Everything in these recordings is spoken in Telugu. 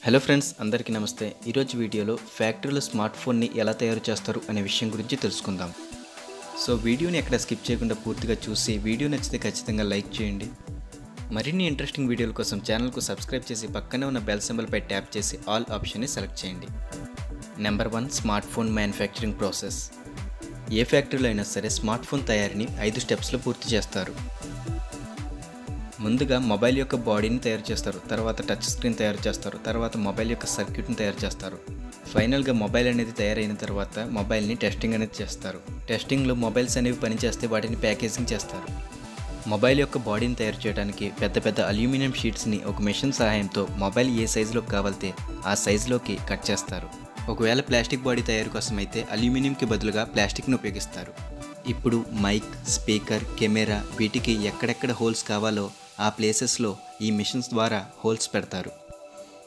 హలో ఫ్రెండ్స్, అందరికీ నమస్తే. ఈరోజు వీడియోలో ఫ్యాక్టరీలో స్మార్ట్ ఫోన్ని ఎలా తయారు చేస్తారు అనే విషయం గురించి తెలుసుకుందాం. సో వీడియోని ఎక్కడ స్కిప్ చేయకుండా పూర్తిగా చూసి వీడియో నచ్చితే ఖచ్చితంగా లైక్ చేయండి. మరిన్ని ఇంట్రెస్టింగ్ వీడియోల కోసం ఛానల్కు సబ్స్క్రైబ్ చేసి పక్కనే ఉన్న బెల్ సింబల్పై ట్యాప్ చేసి ఆల్ ఆప్షన్ని సెలెక్ట్ చేయండి. Number 1, smart phone manufacturing process. ఏ ఫ్యాక్టరీలో అయినా సరే స్మార్ట్ ఫోన్ తయారీని 5 స్టెప్స్లో పూర్తి చేస్తారు. ముందుగా మొబైల్ యొక్క బాడీని తయారు చేస్తారు, తర్వాత టచ్ స్క్రీన్ తయారు చేస్తారు, తర్వాత మొబైల్ యొక్క సర్క్యూట్ని తయారు చేస్తారు. ఫైనల్గా మొబైల్ అనేది తయారైన తర్వాత మొబైల్ని టెస్టింగ్ అనేది చేస్తారు. టెస్టింగ్లో మొబైల్స్ అనేవి పనిచేస్తే వాటిని ప్యాకేజింగ్ చేస్తారు. మొబైల్ యొక్క బాడీని తయారు చేయడానికి పెద్ద పెద్ద అల్యూమినియం షీట్స్ని ఒక మెషిన్ సహాయంతో మొబైల్ ఏ సైజులో కావాలితే ఆ సైజులోకి కట్ చేస్తారు. ఒకవేళ ప్లాస్టిక్ బాడీ తయారు కోసం అయితే అల్యూమినియంకి బదులుగా ప్లాస్టిక్ని ఉపయోగిస్తారు. ఇప్పుడు మైక్, స్పీకర్, కెమెరా వీటికి ఎక్కడెక్కడ హోల్స్ కావాలో ఆ ప్లేసెస్లో ఈ మిషన్స్ ద్వారా హోల్స్ పెడతారు.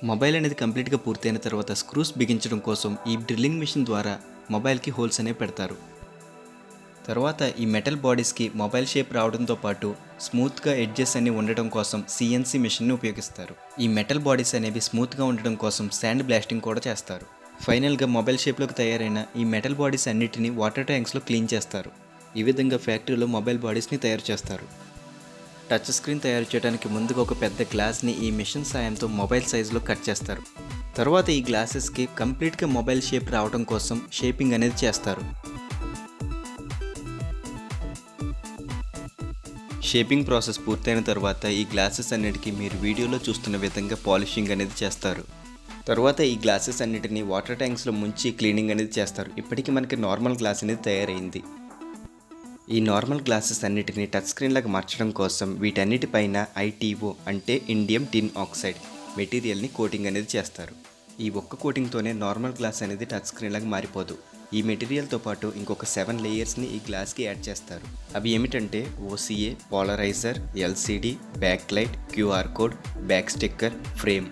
మొబైల్ అనేది కంప్లీట్గా పూర్తయిన తర్వాత స్క్రూస్ బిగించడం కోసం ఈ డ్రిల్లింగ్ మిషన్ ద్వారా మొబైల్కి హోల్స్ అనేవి పెడతారు. తర్వాత ఈ మెటల్ బాడీస్కి మొబైల్ షేప్ రావడంతో పాటు స్మూత్గా ఎడ్జెస్ అన్ని ఉండడం కోసం సిఎన్సి మిషన్ని ఉపయోగిస్తారు. ఈ మెటల్ బాడీస్ అనేవి స్మూత్గా ఉండడం కోసం శాండ్ బ్లాస్టింగ్ కూడా చేస్తారు. ఫైనల్గా మొబైల్ షేప్లోకి తయారైన ఈ మెటల్ బాడీస్ అన్నిటిని వాటర్ ట్యాంక్స్లో క్లీన్ చేస్తారు. ఈ విధంగా ఫ్యాక్టరీలో మొబైల్ బాడీస్ని తయారు చేస్తారు. టచ్ స్క్రీన్ తయారు చేయడానికి ముందుగా ఒక పెద్ద గ్లాస్ని ఈ మిషన్ సాయంతో మొబైల్ సైజులో కట్ చేస్తారు. తర్వాత ఈ గ్లాసెస్కి కంప్లీట్గా మొబైల్ షేప్ రావడం కోసం షేపింగ్ అనేది చేస్తారు. షేపింగ్ ప్రాసెస్ పూర్తయిన తర్వాత ఈ గ్లాసెస్ అన్నిటికీ మీరు వీడియోలో చూస్తున్న విధంగా పాలిషింగ్ అనేది చేస్తారు. తర్వాత ఈ గ్లాసెస్ అన్నిటిని వాటర్ ట్యాంక్స్లో ముంచి క్లీనింగ్ అనేది చేస్తారు. ఇప్పటికీ మనకి నార్మల్ గ్లాస్ అనేది తయారైంది. ఈ నార్మల్ గ్లాసెస్ అన్నిటిని టచ్ స్క్రీన్లాగా మార్చడం కోసం వీటన్నిటిపైన ఐటీఓ అంటే ఇండియం టిన్ ఆక్సైడ్ మెటీరియల్ని కోటింగ్ అనేది చేస్తారు. ఈ ఒక్క కోటింగ్తోనే నార్మల్ గ్లాస్ అనేది టచ్ స్క్రీన్లాగా మారిపోదు. ఈ మెటీరియల్తో పాటు ఇంకొక 7 లేయర్స్ని ఈ గ్లాస్కి యాడ్ చేస్తారు. అవి ఏమిటంటే OCA, polariser, LCD, back light, QR code, back sticker, frame.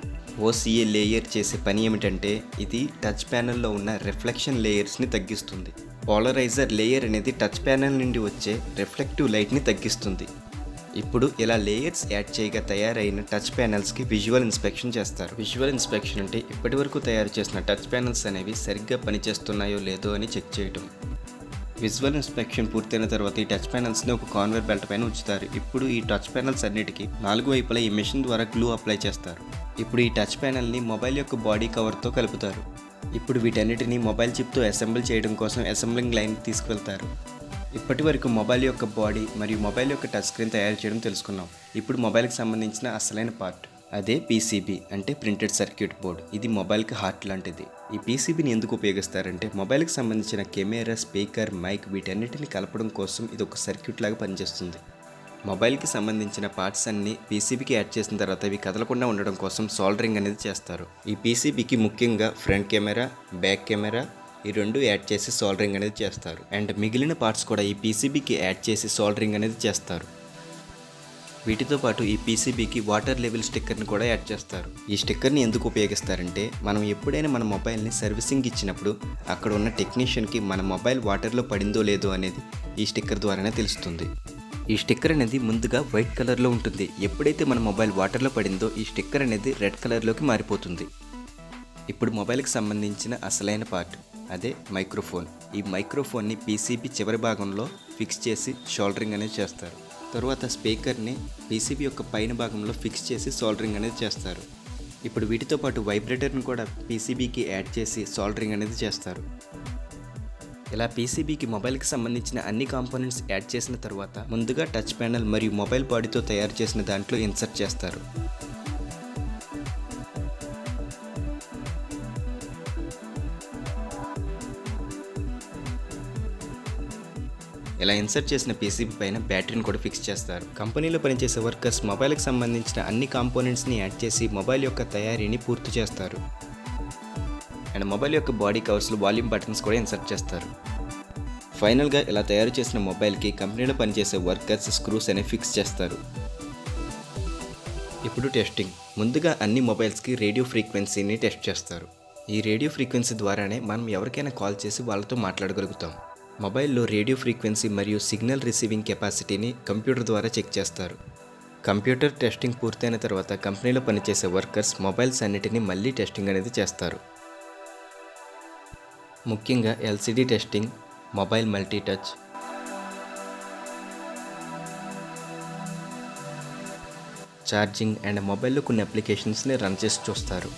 OCA layer చేసే పని ఏమిటంటే ఇది టచ్ ప్యానెల్లో ఉన్న రిఫ్లెక్షన్ లేయర్స్ని తగ్గిస్తుంది. పోలరైజర్ లేయర్ అనేది టచ్ ప్యానెల్ నుండి వచ్చే రిఫ్లెక్టివ్ లైట్ని తగ్గిస్తుంది. ఇప్పుడు ఇలా లేయర్స్ యాడ్ చేయగా తయారైన టచ్ ప్యానెల్స్కి విజువల్ ఇన్స్పెక్షన్ చేస్తారు. విజువల్ ఇన్స్పెక్షన్ అంటే ఇప్పటి వరకు తయారు చేసిన టచ్ ప్యానెల్స్ అనేవి సరిగ్గా పనిచేస్తున్నాయో లేదో అని చెక్ చేయటం. విజువల్ ఇన్స్పెక్షన్ పూర్తయిన తర్వాత ఈ టచ్ ప్యానెల్స్ని ఒక కాన్వేర్ బెల్ట్ పైన ఉంచుతారు. ఇప్పుడు ఈ టచ్ ప్యానెల్స్ అన్నిటికీ 4 వైపులా ఈ మెషిన్ ద్వారా గ్లూ అప్లై చేస్తారు. ఇప్పుడు ఈ టచ్ ప్యానెల్ని మొబైల్ యొక్క బాడీ కవర్తో కలుపుతారు. ఇప్పుడు వీటన్నిటిని మొబైల్ చిప్తో అసెంబుల్ చేయడం కోసం అసెంబ్లింగ్ లైన్ తీసుకువెళ్తారు. ఇప్పటి వరకు మొబైల్ యొక్క బాడీ మరియు మొబైల్ యొక్క టచ్ స్క్రీన్ తయారు చేయడం తెలుసుకున్నాం. ఇప్పుడు మొబైల్కి సంబంధించిన అసలైన పార్ట్ అదే పీసీబీ అంటే ప్రింటెడ్ సర్క్యూట్ బోర్డ్. ఇది మొబైల్కి హార్ట్ లాంటిది. ఈ పీసీబీని ఎందుకు ఉపయోగిస్తారంటే మొబైల్కి సంబంధించిన కెమెరా, స్పీకర్, మైక్ వీటన్నిటిని కలపడం కోసం ఇది ఒక సర్క్యూట్ లాగా పనిచేస్తుంది. మొబైల్కి సంబంధించిన పార్ట్స్ అన్ని పీసీబీకి యాడ్ చేసిన తర్వాత ఇవి కదలకుండా ఉండడం కోసం సోల్డరింగ్ అనేది చేస్తారు. ఈ పీసీబీకి ముఖ్యంగా ఫ్రంట్ కెమెరా, బ్యాక్ కెమెరా ఈ 2 యాడ్ చేసి సోల్డరింగ్ అనేది చేస్తారు. అండ్ మిగిలిన పార్ట్స్ కూడా ఈ పీసీబీకి యాడ్ చేసి సోల్డరింగ్ అనేది చేస్తారు. వీటితో పాటు ఈ పీసీబీకి వాటర్ లెవెల్ స్టిక్కర్ని కూడా యాడ్ చేస్తారు. ఈ స్టిక్కర్ని ఎందుకు ఉపయోగిస్తారంటే మనం ఎప్పుడైనా మన మొబైల్ని సర్వీసింగ్ ఇచ్చినప్పుడు అక్కడ ఉన్న టెక్నీషియన్కి మన మొబైల్ వాటర్లో పడిందో లేదో అనేది ఈ స్టిక్కర్ ద్వారానే తెలుస్తుంది. ఈ స్టిక్కర్ అనేది ముందుగా వైట్ కలర్లో ఉంటుంది. ఎప్పుడైతే మన మొబైల్ వాటర్లో పడిందో ఈ స్టిక్కర్ అనేది రెడ్ కలర్లోకి మారిపోతుంది. ఇప్పుడు మొబైల్కి సంబంధించిన అసలైన పార్ట్ అదే మైక్రోఫోన్. ఈ మైక్రోఫోన్ని పీసీబీ చివరి భాగంలో ఫిక్స్ చేసి షోల్డరింగ్ అనేది చేస్తారు. తర్వాత స్పీకర్ని పీసీబీ యొక్క పైన భాగంలో ఫిక్స్ చేసి సోల్డరింగ్ అనేది చేస్తారు. ఇప్పుడు వీటితో పాటు వైబ్రేటర్ని కూడా పీసీబీకి యాడ్ చేసి సోల్డరింగ్ అనేది చేస్తారు. ఇలా పీసీబీకి మొబైల్కి సంబంధించిన అన్ని కాంపోనెంట్స్ యాడ్ చేసిన తర్వాత ముందుగా టచ్ ప్యానెల్ మరియు మొబైల్ బాడీతో తయారు చేసిన దాంట్లో ఇన్సర్ట్ చేస్తారు. ఇలా ఇన్సర్ట్ చేసిన పీసీబీ పైన బ్యాటరీని కూడా ఫిక్స్ చేస్తారు. కంపెనీలో పనిచేసే వర్కర్స్ మొబైల్కి సంబంధించిన అన్ని కాంపోనెంట్స్ని యాడ్ చేసి మొబైల్ యొక్క తయారీని పూర్తి చేస్తారు. అండ్ మొబైల్ యొక్క బాడీ కవర్స్లో వాల్యూమ్ బటన్స్ కూడా ఇన్సర్ట్ చేస్తారు. ఫైనల్గా ఇలా తయారు చేసిన మొబైల్కి కంపెనీలో పనిచేసే వర్కర్స్ స్క్రూస్ అనేవి ఫిక్స్ చేస్తారు. ఇప్పుడు టెస్టింగ్. ముందుగా అన్ని మొబైల్స్కి రేడియో ఫ్రీక్వెన్సీని టెస్ట్ చేస్తారు. ఈ రేడియో ఫ్రీక్వెన్సీ ద్వారానే మనం ఎవరికైనా కాల్ చేసి వాళ్ళతో మాట్లాడగలుగుతాం. మొబైల్లో రేడియో ఫ్రీక్వెన్సీ మరియు సిగ్నల్ రిసీవింగ్ కెపాసిటీని కంప్యూటర్ ద్వారా చెక్ చేస్తారు. కంప్యూటర్ టెస్టింగ్ పూర్తయిన తర్వాత కంపెనీలో పనిచేసే వర్కర్స్ మొబైల్స్ అన్నిటినీ మళ్ళీ టెస్టింగ్ అనేది చేస్తారు. ముఖ్యంగా LCD testing, mobile multi touch, charging and మొబైల్లో కొన్ని అప్లికేషన్స్ని రన్ చేసి చూస్తారు.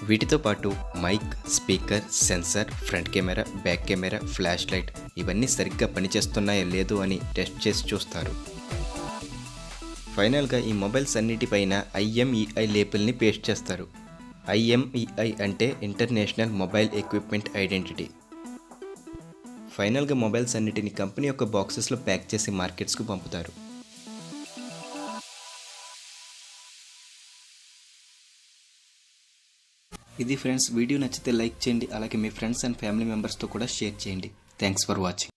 వీటితో పాటు mic, speaker, sensor, front camera, back camera, flash light ఇవన్నీ సరిగ్గా పనిచేస్తున్నాయో లేదో అని టెస్ట్ చేసి చూస్తారు. ఫైనల్గా ఈ మొబైల్స్ అన్నిటిపైన IMEI లేబుల్ని పేస్ట్ చేస్తారు. IMEI అంటే ఇంటర్నేషనల్ మొబైల్ ఎక్విప్మెంట్ ఐడెంటిటీ. ఫైనల్గా మొబైల్స్ అన్నిటిని కంపెనీ యొక్క బాక్సెస్లో ప్యాక్ చేసి మార్కెట్స్కు పంపుతారు. ఇది ఫ్రెండ్స్, వీడియో నచ్చితే లైక్ చేయండి, అలాగే మీ ఫ్రెండ్స్ అండ్ ఫ్యామిలీ మెంబర్స్తో కూడా షేర్ చేయండి. Thanks for watching.